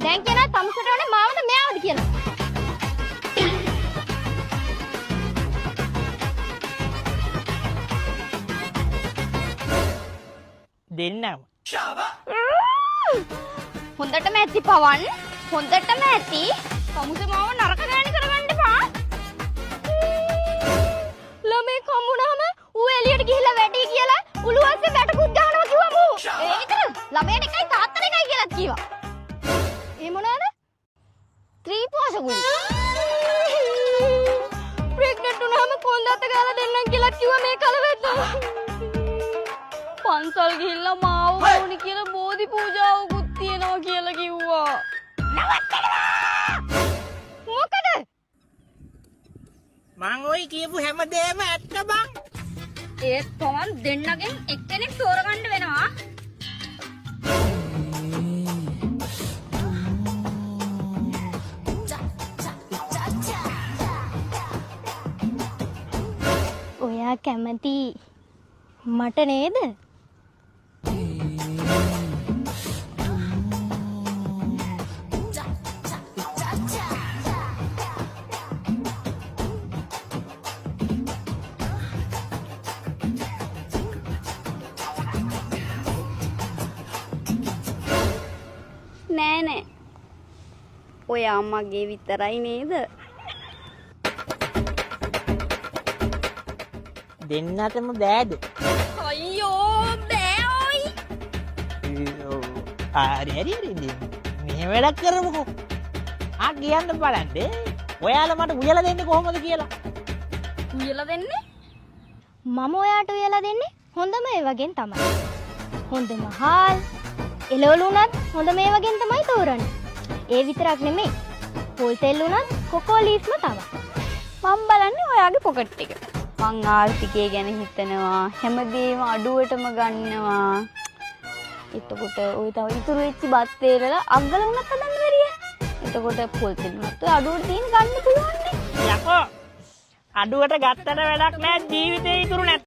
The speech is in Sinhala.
දැන් කියනවා තමුසට ඕනේ මාවද මෙයාවද කියලා. දෙන්නම. හොඳටම ඇති පවන්. හොඳටම ඇති. තමුසේ මාව නරක ගෑණි කරගන්න එපා. ළමේ කම්මුණාම ඌ එළියට ගිහිල්ලා වැඩි කියලා උළුවස්සේ බැටකුත් ගහනවා කිව්වම ඌ. ඒ විතර ළමයට එකයි තාත්තට එකයි කියලා කිව්වා. ඒ මොනවාද? ත්‍රිපෝෂකුයි. ප්‍රෙග්නන්ට් වුණාම කොන්දත් ගාලා දෙන්නම් කියලා කිව්වා මේ කලවැද්ද. පන්සල් ගිහිල්ලා මාව ඕනි කියලා බෝධි පූජාවකුත් තියනවා කියලා කිව්වා. නවත්තනවා! මොකද? මං ඔයි කියපු හැමදේම ඇත්ත බං. ඒත් පවන් දෙන්නගෙන් එක්කෙනෙක් තෝරගන්න වෙනවා. ඔයා කැමති මට නේද? නෑ නෑ. ඔයා මගේ විතරයි නේද? දෙන්නටම බෑද? අයියෝ බෑ ඔයි. හරි මේ වැඩක් කරමුකෝ. කියන්න බලන්න. ඔයාලා මට උයලා දෙන්නේ කොහොමද කියලා. උයලා දෙන්නේ? මම ඔයාට උයලා දෙන්නේ හොඳම ඒ වගේන් තමයි. හොඳම හාල් එළවලු උනත් හොඳම ඒ වගේන් තමයි තෝරන්නේ. ඒ විතරක් නෙමෙයි. පොල් තෙල් උනත් කොකෝ ලීෆ්ම තමයි. මම බලන්නේ ඔයාගේ පොකට් එක. මං ආර්ථිකය ගැන හිතනවා. හැමදේම අඩුවටම ගන්නවා. එතකොට ඔය තව ඉතුරු වෙච්ච බත් වේලලා අග්ගල උනත් හදන්න බැරිය. එතකොට පොල් තෙල් උනත් අඩුවට තියෙන ගන්න පුළුවන් නේ. යකෝ අඩුවට ගත්තට වැඩක් නෑ ජීවිතේ ඉතුරු නැත්.